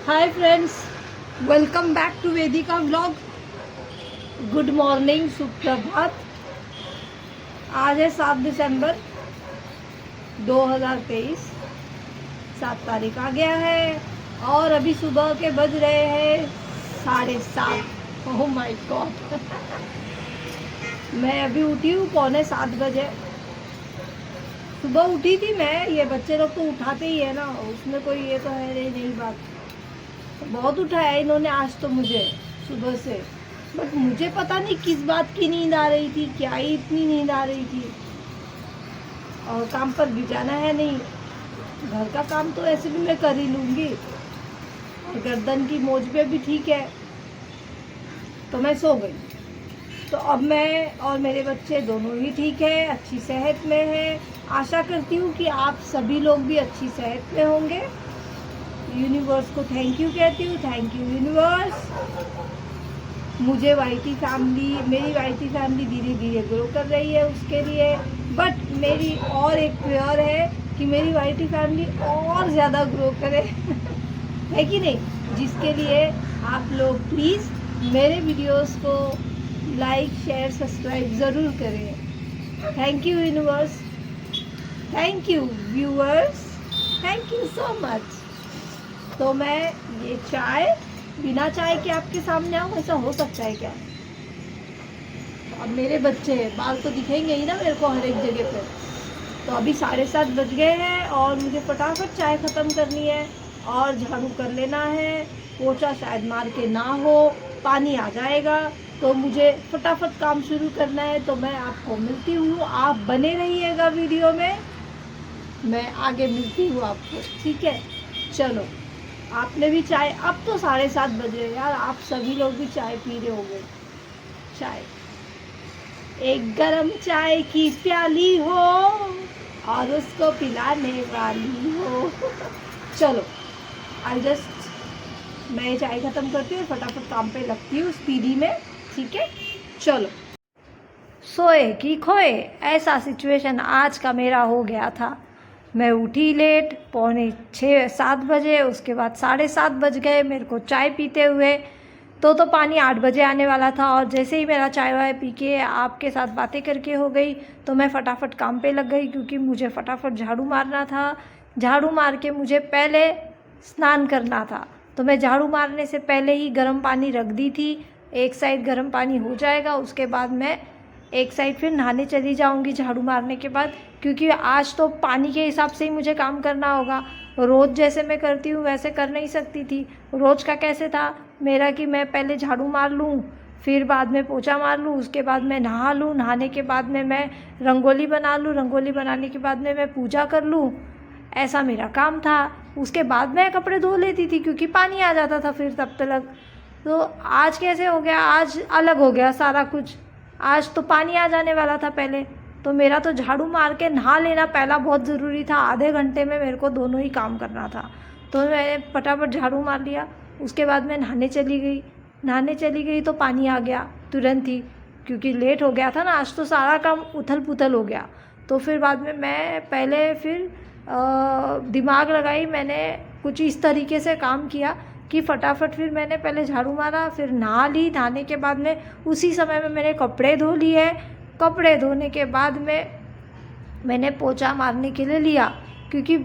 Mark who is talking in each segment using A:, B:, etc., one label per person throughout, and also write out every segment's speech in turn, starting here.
A: Hi friends, welcome back to Vedika vlog. Good morning, सुप्रभात। आज है 7 दिसंबर 2023। 7 तारीख आ गया है और अभी सुबह के बज रहे हैं 7:30। Oh my God. मैं अभी उठी हूँ 6:45 बजे। सुबह उठी थी मैं। ये बच्चे लोग तो उठाते ही है ना, उसमें कोई ये तो है नहीं, नई बात। बहुत उठाया इन्होंने आज तो मुझे सुबह से। बट मुझे पता नहीं किस बात की नींद आ रही थी, क्या ही इतनी नींद आ रही थी। और काम पर भी जाना है नहीं, घर का काम तो ऐसे भी मैं कर ही लूँगी। और गर्दन की मोच पे भी ठीक है, तो मैं सो गई। तो अब मैं और मेरे बच्चे दोनों ही ठीक है, अच्छी सेहत में हैं। आशा करती हूँ कि आप सभी लोग भी अच्छी सेहत में होंगे। यूनिवर्स को थैंक यू कहती हूँ। थैंक यू यूनिवर्स, मुझे वाईटी फैमिली, मेरी वाईटी फैमिली धीरे धीरे ग्रो कर रही है, उसके लिए। बट मेरी और एक प्रेयर है कि मेरी वाईटी फैमिली और ज़्यादा ग्रो करे। है कि नहीं? जिसके लिए आप लोग प्लीज़ मेरे वीडियोस को लाइक, शेयर, सब्सक्राइब ज़रूर करें। Thank you universe, thank you viewers, thank you so much. तो मैं ये चाय, बिना चाय के आपके सामने आऊँ, ऐसा हो सकता है क्या? अब मेरे बच्चे बाल तो दिखेंगे ही ना मेरे को हर एक जगह पे। तो अभी 7:30 बज गए हैं और मुझे फटाफट चाय ख़त्म करनी है और झाड़ू कर लेना है। पोछा शायद मार के ना हो, पानी आ जाएगा, तो मुझे फटाफट काम शुरू करना है। तो मैं आपको मिलती हूँ, आप बने रहिएगा वीडियो में। मैं आगे मिलती हूँ आपको, ठीक है? चलो, आपने भी चाय, अब तो 7:30 बज रहे यार, आप सभी लोग भी चाय पी रहे होंगे। चाय, एक गरम चाय की प्याली हो और उसको पिलाने वाली हो। चलो, आई जस्ट, मैं चाय ख़त्म करती हूँ, फटाफट काम पे लगती हूँ स्पीडी में, ठीक है? चलो। सोए कि खोए, ऐसा सिचुएशन आज का मेरा हो गया था। मैं उठी लेट, 6:45-7 बजे, उसके बाद 7:30 बज गए मेरे को चाय पीते हुए। तो पानी 8 बजे आने वाला था और जैसे ही मेरा चाय वाय पी के आपके साथ बातें करके हो गई, तो मैं फटाफट काम पे लग गई, क्योंकि मुझे फटाफट झाड़ू मारना था। झाड़ू मार के मुझे पहले स्नान करना था, तो मैं झाड़ू मारने से पहले ही गर्म पानी रख दी थी। एक साइड गर्म पानी हो जाएगा, उसके बाद मैं एक साइड फिर नहाने चली जाऊंगी झाड़ू मारने के बाद, क्योंकि आज तो पानी के हिसाब से ही मुझे काम करना होगा। रोज़ जैसे मैं करती हूँ वैसे कर नहीं सकती थी। रोज़ का कैसे था मेरा कि मैं पहले झाड़ू मार लूँ, फिर बाद में पोछा मार लूँ, उसके बाद मैं नहा लूँ, नहाने के बाद में मैं रंगोली बना लूँ, रंगोली बनाने के बाद में मैं पूजा कर लूँ। ऐसा मेरा काम था। उसके बाद मैं कपड़े धो लेती थी, क्योंकि पानी आ जाता था फिर तब तक। तो आज कैसे हो गया, आज अलग हो गया सारा कुछ। आज तो पानी आ जाने वाला था पहले, तो मेरा तो झाड़ू मार के नहा लेना पहला बहुत ज़रूरी था। आधे घंटे में मेरे को दोनों ही काम करना था, तो मैंने फटाफट झाड़ू मार लिया। उसके बाद मैं नहाने चली गई। नहाने चली गई तो पानी आ गया तुरंत ही, क्योंकि लेट हो गया था ना, आज तो सारा काम उथल पुथल हो गया। तो फिर बाद में मैं पहले फिर दिमाग लगाई, मैंने कुछ इस तरीके से काम किया कि फटाफट फिर मैंने पहले झाड़ू मारा, फिर नहा ली। नहाने के बाद में उसी समय में मैंने कपड़े धो लिए। कपड़े धोने के बाद में मैंने पोछा मारने के लिए लिया, क्योंकि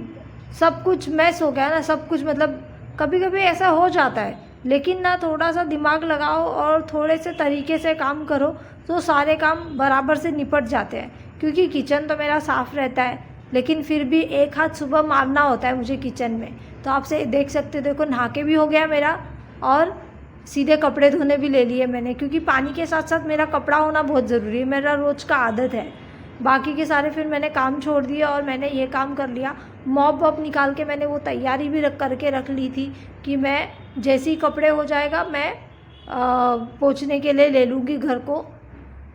A: सब कुछ मैस हो गया ना, सब कुछ मतलब कभी कभी ऐसा हो जाता है। लेकिन ना थोड़ा सा दिमाग लगाओ और थोड़े से तरीके से काम करो, तो सारे काम बराबर से निपट जाते हैं। क्योंकि किचन तो मेरा साफ़ रहता है, लेकिन फिर भी एक हाथ सुबह मारना होता है मुझे किचन में। तो आपसे देख सकते हो, देखो नहा के भी हो गया मेरा और सीधे कपड़े धोने भी ले लिए मैंने, क्योंकि पानी के साथ साथ मेरा कपड़ा होना बहुत ज़रूरी है, मेरा रोज़ का आदत है। बाकी के सारे फिर मैंने काम छोड़ दिए और मैंने ये काम कर लिया। मॉप वॉप निकाल के मैंने वो तैयारी भी करके रख ली थी कि मैं जैसे ही कपड़े हो जाएगा मैं पोंछने के लिए ले लूँगी घर को।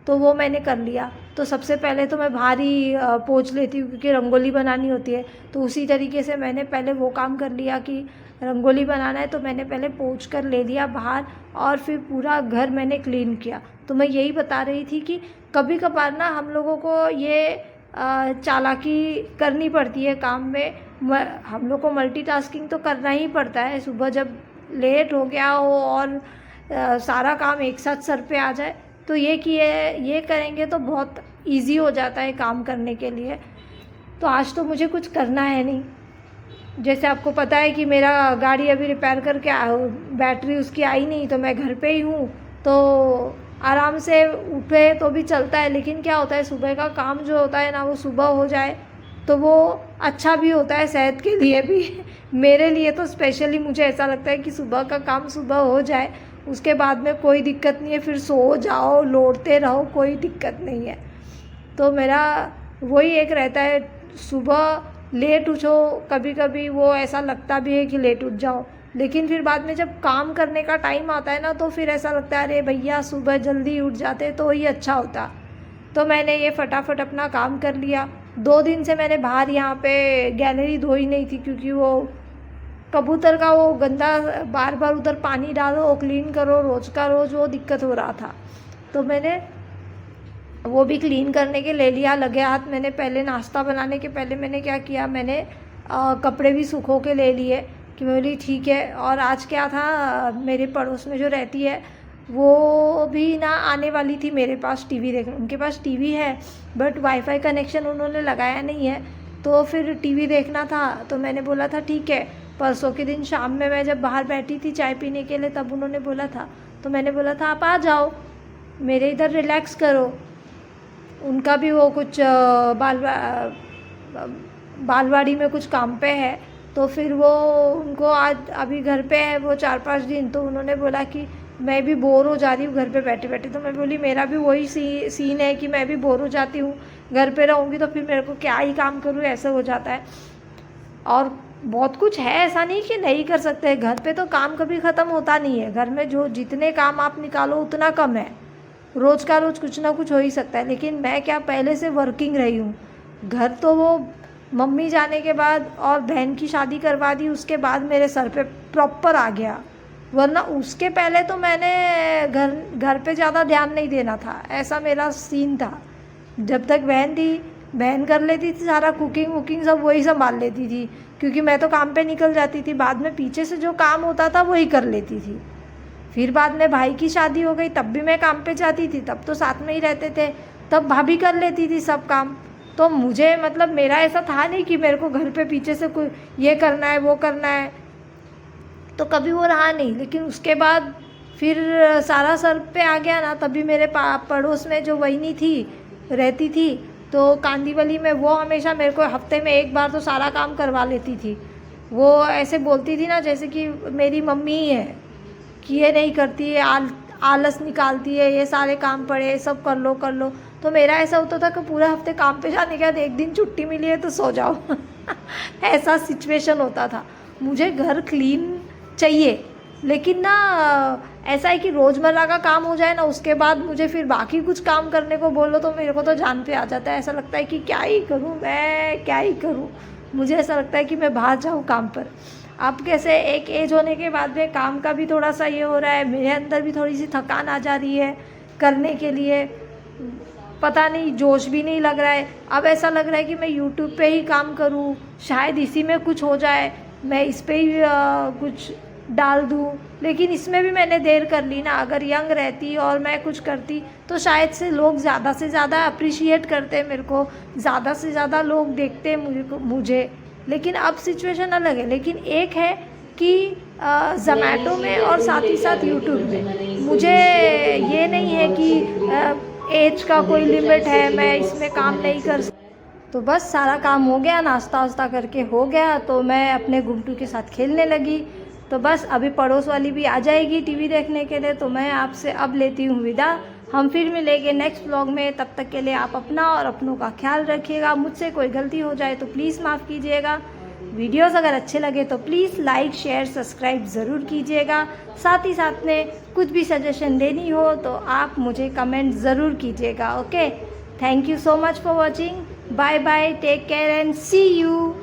A: तो वो मैंने कर लिया। तो सबसे पहले तो मैं बाहर ही पोंछ लेती हूँ, क्योंकि रंगोली बनानी होती है। तो उसी तरीके से मैंने पहले वो काम कर लिया कि रंगोली बनाना है, तो मैंने पहले पोंछ कर ले लिया बाहर, और फिर पूरा घर मैंने क्लीन किया। तो मैं यही बता रही थी कि कभी कभार ना हम लोगों को ये चालाकी करनी पड़ती है काम में। हम लोग को मल्टीटास्किंग तो करना ही पड़ता है। सुबह जब लेट हो गया हो और सारा काम एक साथ सर पे आ जाए, तो ये करेंगे तो बहुत इजी हो जाता है काम करने के लिए। तो आज तो मुझे कुछ करना है नहीं। जैसे आपको पता है कि मेरा गाड़ी अभी रिपेयर करके बैटरी उसकी आई नहीं, तो मैं घर पे ही हूँ, तो आराम से उठे तो भी चलता है। लेकिन क्या होता है, सुबह का काम जो होता है ना, वो सुबह हो जाए तो वो अच्छा भी होता है सेहत के लिए भी मेरे लिए तो स्पेशली मुझे ऐसा लगता है कि सुबह का काम सुबह हो जाए, उसके बाद में कोई दिक्कत नहीं है, फिर सो जाओ लौटते रहो, कोई दिक्कत नहीं है। तो मेरा वही एक रहता है, सुबह लेट उठो, कभी कभी वो ऐसा लगता भी है कि लेट उठ जाओ, लेकिन फिर बाद में जब काम करने का टाइम आता है ना, तो फिर ऐसा लगता है अरे भैया सुबह जल्दी उठ जाते तो ही अच्छा होता। तो मैंने ये फटाफट अपना काम कर लिया। 2 दिन से मैंने बाहर यहाँ पे गैलरी धोई नहीं थी, क्योंकि वो कबूतर का वो गंदा बार बार उधर पानी डालो, क्लीन करो रोज़ का रोज़, वो दिक्कत हो रहा था। तो मैंने वो भी क्लीन करने के ले लिया लगे हाथ। मैंने पहले नाश्ता बनाने के पहले मैंने क्या किया, मैंने कपड़े भी सुखो के ले लिए कि मैं बोली ठीक है। और आज क्या था, मेरे पड़ोस में जो रहती है वो भी ना आने वाली थी मेरे पास टीवी देखने। उनके पास टीवी है बट वाईफाई कनेक्शन उन्होंने लगाया नहीं है, तो फिर टीवी देखना था। तो मैंने बोला था ठीक है, परसों के दिन शाम में मैं जब बाहर बैठी थी चाय पीने के लिए, तब उन्होंने बोला था, तो मैंने बोला था आप आ जाओ मेरे इधर रिलैक्स करो। उनका भी वो कुछ बालवाड़ी में कुछ काम पे है, तो फिर वो उनको आज अभी घर पे है वो 4-5 दिन। तो उन्होंने बोला कि मैं भी बोर हो जा रही हूँ घर पे बैठे बैठे। तो मैं बोली मेरा भी वही सीन है कि मैं भी बोर हो जाती हूँ, घर पे रहूँगी तो फिर मेरे को क्या ही काम करूँ, ऐसा हो जाता है। और बहुत कुछ है, ऐसा नहीं कि नहीं कर सकते, घर पे तो काम कभी ख़त्म होता नहीं है। घर में जो जितने काम आप निकालो उतना कम है, रोज़ का रोज़ कुछ ना कुछ हो ही सकता है। लेकिन मैं क्या पहले से वर्किंग रही हूँ, घर तो वो मम्मी जाने के बाद और बहन की शादी करवा दी उसके बाद मेरे सर पे प्रॉपर आ गया, वरना उसके पहले तो मैंने घर पे ज़्यादा ध्यान नहीं देना था, ऐसा मेरा सीन था। जब तक बहन थी, बहन कर लेती थी सारा, कुकिंग वुकिंग सब वही संभाल लेती थी, क्योंकि मैं तो काम पे निकल जाती थी। बाद में पीछे से जो काम होता था वही कर लेती थी। फिर बाद में भाई की शादी हो गई, तब भी मैं काम पे जाती थी, तब तो साथ में ही रहते थे, तब भाभी कर लेती थी सब काम। तो मुझे मतलब मेरा ऐसा था नहीं कि मेरे को घर पे पीछे से कोई ये करना है वो करना है, तो कभी वो रहा नहीं। लेकिन उसके बाद फिर सारा सर पे आ गया ना, तभी मेरे पड़ोस में जो वहीनी थी रहती थी, तो कांदीवली में, वो हमेशा मेरे को हफ्ते में एक बार तो सारा काम करवा लेती थी। वो ऐसे बोलती थी ना जैसे कि मेरी मम्मी ही है, कि ये नहीं करती है, आलस निकालती है, ये सारे काम पड़े सब कर लो कर लो। तो मेरा ऐसा होता था कि पूरा हफ्ते काम पे जाने के बाद एक दिन छुट्टी मिली है तो सो जाओ ऐसा सिचुएशन होता था। मुझे घर क्लीन चाहिए, लेकिन ना ऐसा है कि रोज़मर्रा का काम हो जाए ना, उसके बाद मुझे फिर बाकी कुछ काम करने को बोलो तो मेरे को तो जान पे आ जाता है। ऐसा लगता है कि क्या ही करूँ मैं, क्या ही करूँ। मुझे ऐसा लगता है कि मैं बाहर जाऊँ काम पर। अब कैसे एक एज होने के बाद में काम का भी थोड़ा सा ये हो रहा है, मेरे अंदर भी थोड़ी सी थकान आ जा रही है करने के लिए, पता नहीं जोश भी नहीं लग रहा है। अब ऐसा लग रहा है कि मैं यूट्यूब पे ही काम करूं, शायद इसी में कुछ हो जाए, मैं इस पे ही कुछ डाल दूं। लेकिन इसमें भी मैंने देर कर ली ना, अगर यंग रहती और मैं कुछ करती तो शायद से लोग ज़्यादा से ज़्यादा अप्रिशिएट करते मेरे को, ज़्यादा से ज़्यादा लोग देखते मुझे। लेकिन अब सिचुएशन अलग है। लेकिन एक है कि ज़ोमैटो में और साथ ही साथ यूट्यूब में मुझे ये नहीं है कि एज का कोई लिमिट है, मैं इसमें काम नहीं कर सकती। तो बस सारा काम हो गया, नाश्ता वास्ता करके हो गया, तो मैं अपने गुड्डू के साथ खेलने लगी। तो बस अभी पड़ोस वाली भी आ जाएगी टीवी देखने के लिए, तो मैं आपसे अब लेती हूँ विदा। हम फिर मिलेंगे नेक्स्ट व्लॉग में, तब तक के लिए आप अपना और अपनों का ख्याल रखिएगा। मुझसे कोई गलती हो जाए तो प्लीज़ माफ़ कीजिएगा। वीडियोस अगर अच्छे लगे तो प्लीज़ लाइक शेयर सब्सक्राइब ज़रूर कीजिएगा। साथ ही साथ में कुछ भी सजेशन देनी हो तो आप मुझे कमेंट ज़रूर कीजिएगा। Okay, thank you so much for watching. Bye bye, take care and see you.